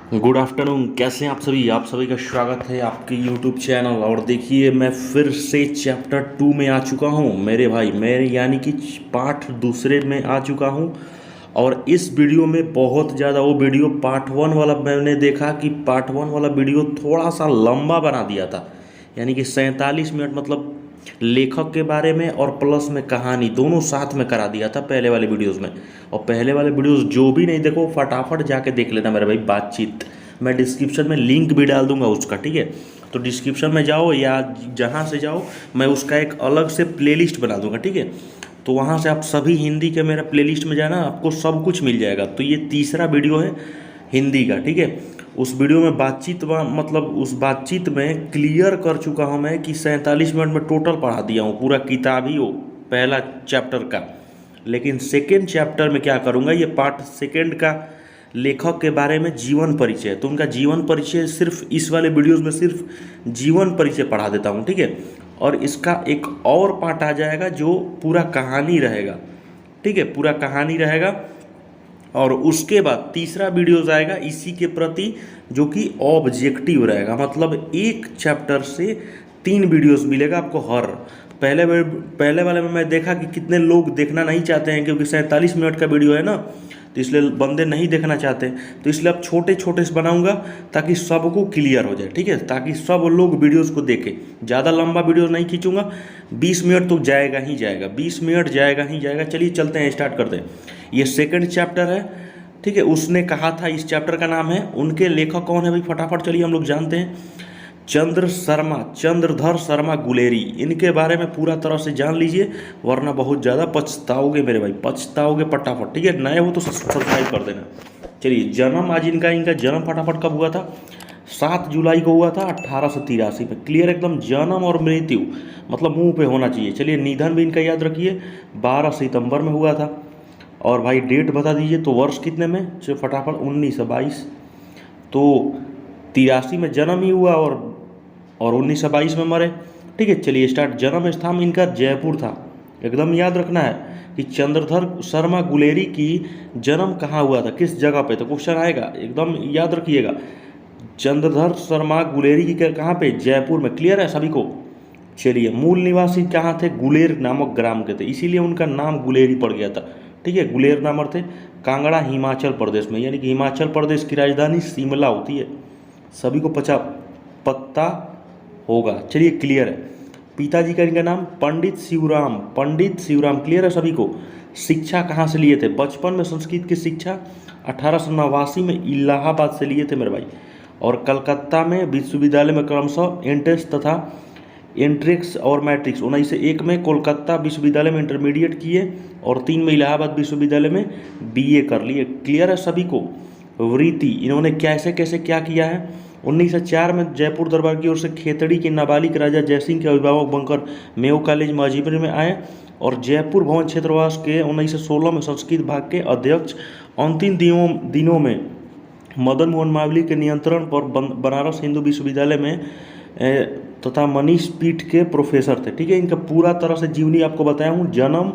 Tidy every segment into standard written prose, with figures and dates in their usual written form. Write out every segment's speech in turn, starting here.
Good afternoon. कैसे हैं आप सभी का स्वागत है आपके यूट्यूब चैनल। और देखिए मैं फिर से चैप्टर 2 में आ चुका हूँ मेरे भाई, मेरे यानी कि पार्ट दूसरे में आ चुका हूँ। और इस वीडियो में बहुत ज़्यादा वो वीडियो पार्ट 1 वाला मैंने देखा कि पार्ट 1 वाला वीडियो थोड़ा सा लंबा बना दिया था, यानी कि 47 मिनट, मतलब लेखक के बारे में और प्लस में कहानी दोनों साथ में करा दिया था पहले वाले वीडियोस में। और पहले वाले वीडियोस जो भी नहीं देखो फटाफट जाके देख लेना मेरे भाई। बातचीत मैं डिस्क्रिप्शन में लिंक भी डाल दूंगा उसका, ठीक है। तो डिस्क्रिप्शन में जाओ या जहाँ से जाओ, मैं उसका एक अलग से प्लेलिस्ट बना दूंगा, ठीक है। तो वहाँ से आप सभी हिंदी के मेरा प्लेलिस्ट में जाना, आपको सब कुछ मिल जाएगा। तो ये तीसरा वीडियो है हिंदी का, ठीक है। उस वीडियो में बातचीत मतलब उस बातचीत में क्लियर कर चुका हूँ मैं कि 47 मिनट में टोटल पढ़ा दिया हूँ पूरा किताब ही हो पहला चैप्टर का। लेकिन सेकेंड चैप्टर में क्या करूँगा, ये पार्ट सेकेंड का लेखक के बारे में जीवन परिचय, तो उनका जीवन परिचय सिर्फ इस वाले वीडियोस में सिर्फ जीवन परिचय पढ़ा देता हूँ, ठीक है। और इसका एक और पार्ट आ जाएगा जो पूरा कहानी रहेगा, ठीक है, पूरा कहानी रहेगा। और उसके बाद तीसरा वीडियोस आएगा इसी के प्रति जो कि ऑब्जेक्टिव रहेगा, मतलब एक चैप्टर से 3 वीडियोस मिलेगा आपको हर। पहले वाले में मैं देखा कि कितने लोग देखना नहीं चाहते हैं, क्योंकि 47 मिनट का वीडियो है ना, तो इसलिए बंदे नहीं देखना चाहते। तो इसलिए अब छोटे छोटे से बनाऊंगा ताकि सबको क्लियर हो जाए, ठीक है, ताकि सब लोग वीडियोस को देखें। ज़्यादा लंबा वीडियो नहीं खींचूंगा, 20 मिनट तो जाएगा ही जाएगा, 20 मिनट जाएगा ही जाएगा। चलिए चलते हैं, स्टार्ट करते हैं। ये सेकंड चैप्टर है, ठीक है। उसने कहा था, इस चैप्टर का नाम है, उनके लेखक कौन है भाई फटाफट चलिए हम लोग जानते हैं। चंद्रधर शर्मा गुलेरी, इनके बारे में पूरा तरह से जान लीजिए, वरना बहुत ज़्यादा पछताओगे मेरे भाई, पछताओगे फटाफट, ठीक है। नए हो तो सब्सक्राइब कर देना। चलिए, जन्म आज इनका जन्म फटाफट कब हुआ था, 7 जुलाई को हुआ था 1883 में। क्लियर एकदम, जन्म और मृत्यु मतलब मुंह पे होना चाहिए। चलिए, निधन भी इनका याद रखिए, 12 सितंबर में हुआ था। और भाई डेट बता दीजिए, तो वर्ष कितने में, चलो फटाफट, 1922। तो 83 में जन्म ही हुआ और 1922 में मरे, ठीक है। चलिए स्टार्ट। जन्म स्थान इनका जयपुर था, एकदम याद रखना है कि चंद्रधर शर्मा गुलेरी की जन्म कहाँ हुआ था, किस जगह पे, तो क्वेश्चन आएगा, एकदम याद रखिएगा। चंद्रधर शर्मा गुलेरी की कहाँ पे, जयपुर में। क्लियर है सभी को। चलिए, मूल निवासी कहाँ थे, गुलेर नामक ग्राम के थे, इसीलिए उनका नाम गुलेरी पड़ गया था, ठीक है। गुलेर नाम थे। कांगड़ा हिमाचल प्रदेश में, यानी कि हिमाचल प्रदेश की राजधानी शिमला होती है, सभी को पता होगा। चलिए क्लियर है। पिताजी का इनका नाम पंडित शिवराम, क्लियर है सभी को। शिक्षा कहाँ से लिए थे, बचपन में संस्कृत की शिक्षा 1889 में इलाहाबाद से लिए थे मेरे भाई। और कलकत्ता में विश्वविद्यालय में क्रमशः एंट्रेंस तथा एंट्रिक्स और मैट्रिक्स 1901 में कोलकाता विश्वविद्यालय में इंटरमीडिएट किए, और 3 में इलाहाबाद विश्वविद्यालय में बीए कर लिए। क्लियर है सभी को। वृत्ति इन्होंने कैसे कैसे क्या किया है, 1904 में जयपुर दरबार की ओर से खेतड़ी के नाबालिग राजा जयसिंह के अभिभावक बनकर मेयो कॉलेज मजीबर में आए, और जयपुर भवन क्षेत्रवास के 1916 में संस्कृत भाग के अध्यक्ष। अंतिम दिनों में मदन मोहन मावली के नियंत्रण पर बनारस हिंदू विश्वविद्यालय में तथा मनीष पीठ के प्रोफेसर थे, ठीक है। इनका पूरा तरह से जीवनी आपको बताया हूँ। जन्म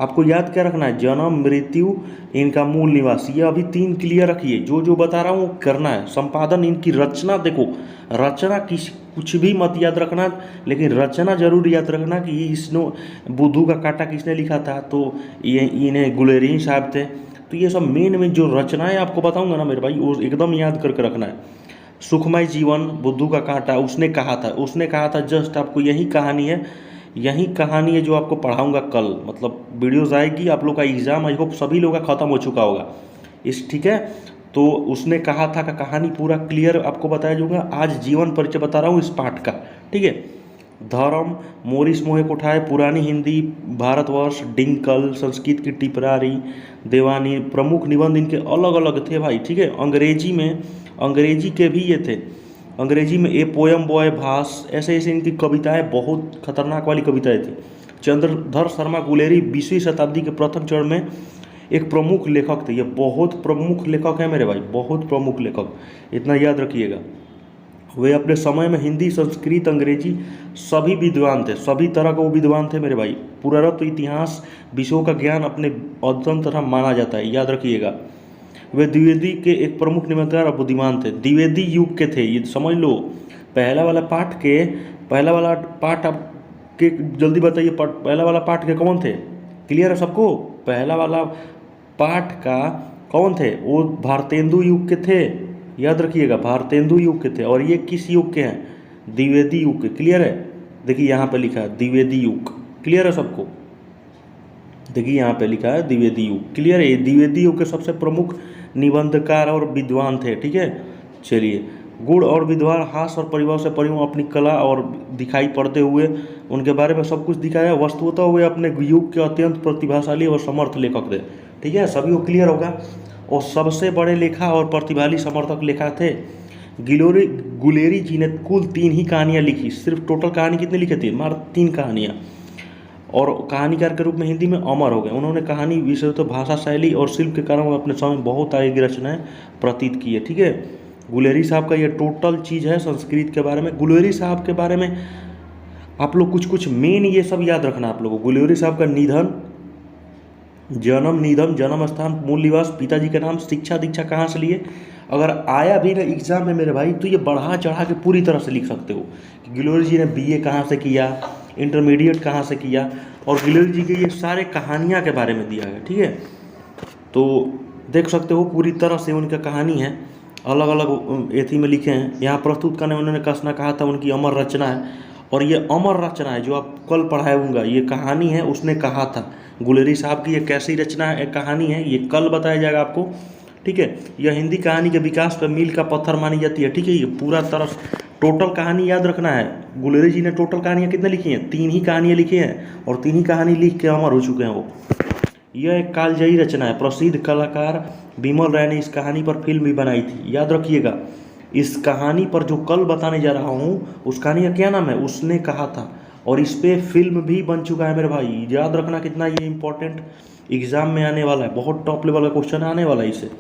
आपको याद क्या रखना है, जन्म, मृत्यु, इनका मूल निवास, ये अभी 3 क्लियर रखिए। जो जो बता रहा हूँ करना है। संपादन, इनकी रचना देखो, रचना कुछ भी मत याद रखना, लेकिन रचना जरूर याद रखना कि इसनो बुद्धू का कांटा किसने लिखा था, तो ये इन्हें गुलेरी साहब थे। तो ये सब मेन में जो रचनाएं आपको बताऊंगा ना मेरे भाई, वो एकदम याद करके रखना है। सुखमय जीवन, बुद्धू का कांटा, उसने कहा था जस्ट आपको यही कहानी है जो आपको पढ़ाऊंगा कल, मतलब वीडियोस आएगी। आप लोग का एग्जाम आई होप सभी लोग का खत्म हो चुका होगा इस, ठीक है। तो उसने कहा था का कहानी पूरा क्लियर आपको बताया जाऊंगा। आज जीवन परिचय बता रहा हूँ इस पाठ का, ठीक है। धर्म, मोरिस मोहे कोठाय, पुरानी हिंदी, भारतवर्ष, डिंकल, संस्कृत की टिपरारी, देवानी, प्रमुख निबंध इनके अलग अलग थे भाई, ठीक है। अंग्रेजी के भी ये थे, अंग्रेजी में ए पोयम बॉय भास, ऐसे ऐसे इनकी कविताएं बहुत खतरनाक वाली कविताएं थी। चंद्रधर शर्मा गुलेरी 20वीं शताब्दी के प्रथम चरण में एक प्रमुख लेखक थे। ये बहुत प्रमुख लेखक है मेरे भाई, बहुत प्रमुख लेखक, इतना याद रखिएगा। वे अपने समय में हिंदी, संस्कृत, अंग्रेजी सभी विद्वान थे, सभी तरह के वो विद्वान थे मेरे भाई। पुरातत्व, इतिहास विषयों का ज्ञान अपने अद्यतन तरह माना जाता है, याद रखिएगा। वे द्विवेदी के एक प्रमुख निबंधकार और बुद्धिमान थे, द्विवेदी युग के थे, ये समझ लो। पहला वाला पाठ आप के जल्दी बताइए, पहला वाला पाठ के कौन थे? क्लियर है सबको? पहला वाला पाठ का कौन थे? वो भारतेंदु युग के थे, याद रखिएगा, भारतेंदु युग के थे। और ये किस युग के हैं? द्विवेदी युग के। क्लियर है? देखिए यहाँ पे लिखा है द्विवेदी युग। क्लियर है सबको? देखिए यहाँ पे लिखा है द्विवेदी युग। क्लियर है? ये द्विवेदी युग के सबसे प्रमुख निबंधकार और विद्वान थे। ठीक है, चलिए। गुण और विद्वान, हास्य और परिवार से परिवार, अपनी कला और दिखाई पड़ते हुए उनके बारे में सब कुछ दिखाया। वस्तुतः वे अपने युग के अत्यंत प्रतिभाशाली और समर्थ लेखक थे। ठीक है, सभी को क्लियर होगा। और सबसे बड़े लेखा और प्रतिभाशाली समर्थक लेखक थे गुलेरी जी ने कुल 3 ही कहानियाँ लिखी। सिर्फ टोटल कहानी कितनी लिखी थी? मात्र 3 कहानियाँ। और कहानीकार के रूप में हिंदी में अमर हो गए। उन्होंने कहानी विषय तो भाषा शैली और शिल्प के कारण अपने समय में बहुत आगे की रचनाएं प्रतीत की है। ठीक है, गुलेरी साहब का ये टोटल चीज़ है संस्कृत के बारे में। गुलेरी साहब के बारे में आप लोग कुछ मेन ये सब याद रखना आप लोगों को। गुलेरी साहब का निधन, जन्म स्थान, मूल निवास, पिताजी का नाम, शिक्षा दीक्षा कहाँ से लिए। अगर आया भी ना एग्जाम में मेरे भाई तो ये बढ़ा चढ़ा के पूरी तरह से लिख सकते हो कि गुलेरी जी ने बीए कहाँ से किया, इंटरमीडिएट कहाँ से किया, और गुलेरी जी के ये सारे कहानियाँ के बारे में दिया है। ठीक है, तो देख सकते हो पूरी तरह से उनका कहानी है, अलग अलग एथी में लिखे हैं। यहाँ प्रस्तुत करने उन्होंने कसना कहा था उनकी अमर रचना है। और ये अमर रचना है जो आप कल पढ़ाऊंगा, ये कहानी है, उसने कहा था गुलेरी साहब की। ये कैसी रचना है, कहानी है, ये कल बताया जाएगा आपको। ठीक है, यह हिंदी कहानी के विकास पर मील का पत्थर मानी जाती है। ठीक है, ये पूरा तरह टोटल कहानी याद रखना है। गुलेरी जी ने टोटल कहानियाँ कितने लिखी हैं? 3 ही कहानियाँ लिखी हैं, और 3 ही कहानी लिख के अमर हो चुके हैं वो। यह एक कालजयी रचना है। प्रसिद्ध कलाकार बिमल राय ने इस कहानी पर फिल्म भी बनाई थी, याद रखिएगा। इस कहानी पर जो कल बताने जा रहा हूँ उस कहानी का क्या नाम है? उसने कहा था। और इस पे फिल्म भी बन चुका है मेरे भाई, याद रखना कितना ये इंपॉर्टेंट एग्जाम में आने वाला है, बहुत टॉप लेवल का क्वेश्चन आने वाला है इससे।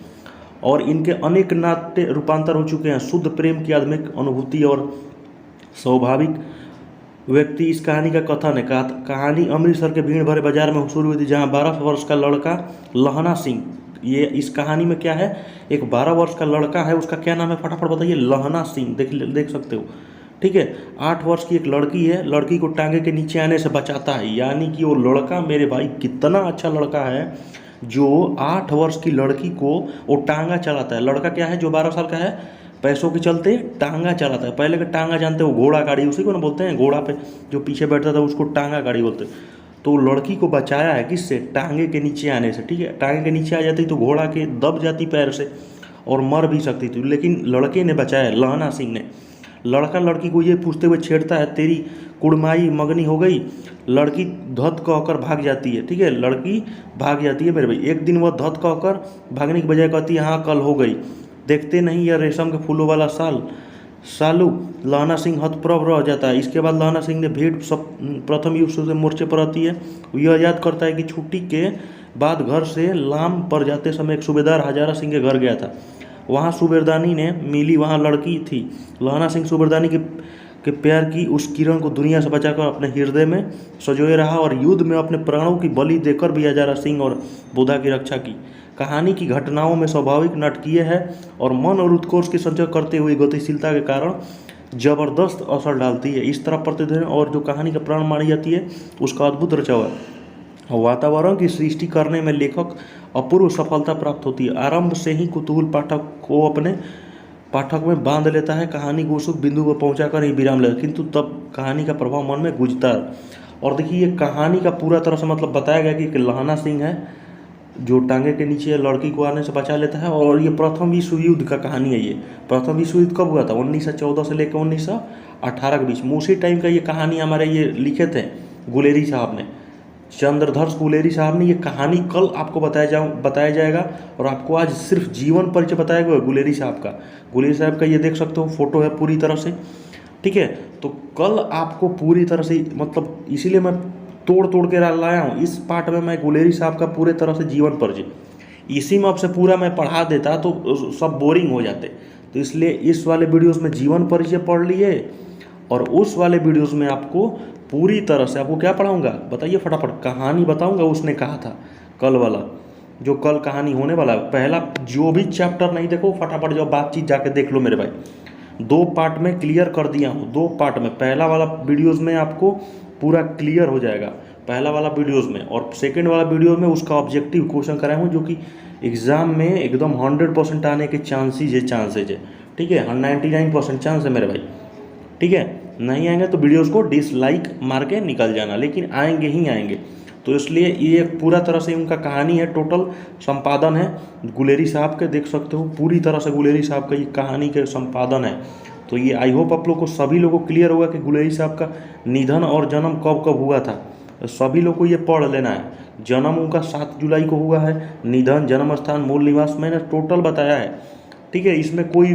और इनके अनेक नाट्य रूपांतर हो चुके हैं। शुद्ध प्रेम की आत्मिक अनुभूति और स्वाभाविक व्यक्ति इस कहानी का कथन है। कहानी अमृतसर के भीड़ भरे बाजार में शुरू हुई थी, जहाँ 12 वर्ष का लड़का लहना सिंह, ये इस कहानी में क्या है? एक 12 वर्ष का लड़का है, उसका क्या नाम है फटाफट बताइए? लहना सिंह। देख सकते हो। ठीक है, 8 वर्ष की एक लड़की है, लड़की को टांगे के नीचे आने से बचाता है। यानी कि वो लड़का मेरे भाई कितना अच्छा लड़का है जो 8 वर्ष की लड़की को वो टांगा चलाता है। लड़का क्या है जो 12 साल का है, पैसों के चलते टांगा चलाता है। पहले का टांगा जानते हो, घोड़ा गाड़ी, उसी को ना बोलते हैं, घोड़ा पे जो पीछे बैठता था उसको टांगा गाड़ी बोलते हैं। तो लड़की को बचाया है किससे? टांगे के नीचे आने से। ठीक है, टांगे के नीचे आ जाती तो घोड़ा के दब जाती पैर से और मर भी सकती थी, लेकिन लड़के ने बचाया, लहना सिंह ने। लड़का लड़की को ये पूछते हुए छेड़ता है, तेरी कुड़माई मगनी हो गई। लड़की धत कहकर भाग जाती है। ठीक है, लड़की भाग जाती है मेरे भाई। एक दिन वह धत कहकर भागने की बजाय कहती है, हाँ कल हो गई। देखते नहीं यह रेशम के फूलों वाला सालू लहना सिंह हतप्रभ रह जाता है। इसके बाद लहना सिंह ने भेंट सब प्रथम युद्ध से मोर्चे पर आती है। यह याद करता है कि छुट्टी के बाद घर से लाम पर जाते समय एक सूबेदार हजारा सिंह के घर गया था। वहाँ सूबेदारनी ने मिली, वहाँ लड़की थी। लहना सिंह सूबेदारनी के प्यार की उस किरण को दुनिया से बचाकर अपने हृदय में सजोए रहा और युद्ध में अपने प्राणों की बलि देकर भी हजारा सिंह और बुधा की रक्षा की। कहानी की घटनाओं में स्वाभाविक नाटकीय है और मन और उत्कर्ष की संचय करते हुए गतिशीलता के कारण जबरदस्त असर डालती है। इस तरह प्रतिदिन और जो कहानी का प्राण मानी जाती है उसका अद्भुत रचाव है। वातावरण की सृष्टि करने में लेखक अपूर्व सफलता प्राप्त होती है। आरंभ से ही कुतूहल पाठक को अपने पाठक में बांध लेता है, कहानी को उस बिंदु पर पहुंचाकर ही विराम लेता है, किंतु तब कहानी का प्रभाव मन में गूंजता है। और देखिए ये कहानी का पूरा तरह से मतलब बताया गया कि लहना सिंह है जो टांगे के नीचे लड़की को आने से बचा लेता है। और ये प्रथम विश्व युद्ध का कहानी है। ये प्रथम विश्व युद्ध कब हुआ था? 1914 से लेकर 1918 के बीच में। उसी टाइम का ये कहानी हमारे ये लिखे थे गुलेरी साहब ने, चंद्रधर्ष गुलेरी साहब ने। ये कहानी कल आपको बताया जाएगा और आपको आज सिर्फ जीवन परिचय बताया गया गुलेरी साहब का। गुलेरी साहब का ये देख सकते हो फोटो है पूरी तरह से। ठीक है, तो कल आपको पूरी तरह से मतलब इसीलिए मैं तोड़ के लाया हूँ। इस पार्ट में मैं गुलेरी साहब का पूरे तरह से जीवन परिचय, इसी में आपसे पूरा मैं पढ़ा देता तो सब बोरिंग हो जाते। तो इसलिए इस वाले वीडियोस में जीवन परिचय पढ़ लिए और उस वाले वीडियोस में आपको पूरी तरह से आपको क्या पढ़ाऊंगा बताइए फटाफट? कहानी बताऊंगा, उसने कहा था कल वाला जो कल कहानी होने वाला है। पहला जो भी चैप्टर नहीं देखो फटाफट जो बातचीत जाके देख लो मेरे भाई। 2 पार्ट में क्लियर कर दिया हूँ, 2 पार्ट में। पहला वाला वीडियोज़ में आपको पूरा क्लियर हो जाएगा पहला वाला वीडियोज़ में, और सेकंड वाला वीडियो में उसका ऑब्जेक्टिव क्वेश्चन कराया हूँ जो कि एग्ज़ाम में एकदम 100% आने के चांसेज है। ठीक है, 99% चांस है मेरे भाई। ठीक है, नहीं आएंगे तो वीडियोस को डिसलाइक मार के निकल जाना, लेकिन आएंगे ही आएंगे। तो इसलिए ये पूरा तरह से उनका कहानी है, टोटल संपादन है गुलेरी साहब के, देख सकते हो पूरी तरह से गुलेरी साहब का ये कहानी के संपादन है। तो ये आई होप आप लोग को सभी लोगों को क्लियर होगा कि गुलेरी साहब का निधन और जन्म कब कब हुआ था। सभी लोग को ये पढ़ लेना है। जन्म उनका 7 जुलाई को हुआ है, निधन, जन्म स्थान, मूल निवास मैंने टोटल बताया है। ठीक है, इसमें कोई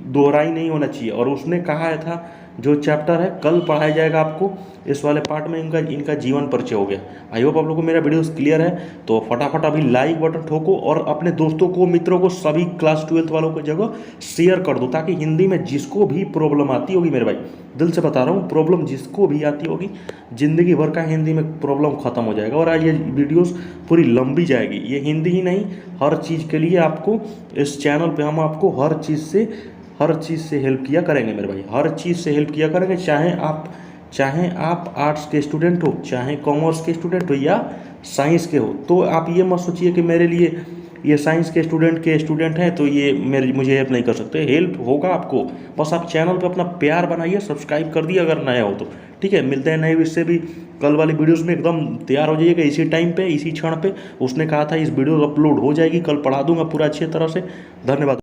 दोहराई नहीं होना चाहिए। और उसने कहा था जो चैप्टर है कल पढ़ाया जाएगा आपको, इस वाले पार्ट में इनका जीवन परिचय हो गया। आई होप आप लोगों को मेरा वीडियोस क्लियर है। तो फटाफट अभी लाइक बटन ठोको और अपने दोस्तों को, मित्रों को, सभी क्लास 12th वालों को जगह शेयर कर दो, ताकि हिंदी में जिसको भी प्रॉब्लम आती होगी मेरे भाई, दिल से बता रहा हूँ, प्रॉब्लम जिसको भी आती होगी, ज़िंदगी भर का हिंदी में प्रॉब्लम ख़त्म हो जाएगा। और आज ये वीडियोस पूरी लंबी जाएगी, ये हिंदी ही नहीं हर चीज़ के लिए आपको इस चैनल पे हम आपको हर चीज़ से हेल्प किया करेंगे मेरे भाई, हर चीज़ से हेल्प किया करेंगे। चाहे आप आर्ट्स के स्टूडेंट हो, चाहे कॉमर्स के स्टूडेंट हो या साइंस के हो। तो आप ये मत सोचिए कि मेरे लिए ये साइंस के स्टूडेंट हैं तो ये मुझे हेल्प नहीं कर सकते। हेल्प होगा आपको, बस आप चैनल पे अपना प्यार बनाइए, सब्सक्राइब कर दिए अगर नया हो तो। ठीक है, मिलते हैं नए इससे भी कल वाली वीडियोस में। एकदम तैयार हो जाइएगा इसी टाइम पे, इसी क्षण पे। उसने कहा था इस वीडियो अपलोड हो जाएगी, कल पढ़ा दूंगा पूरा अच्छी तरह से। धन्यवाद।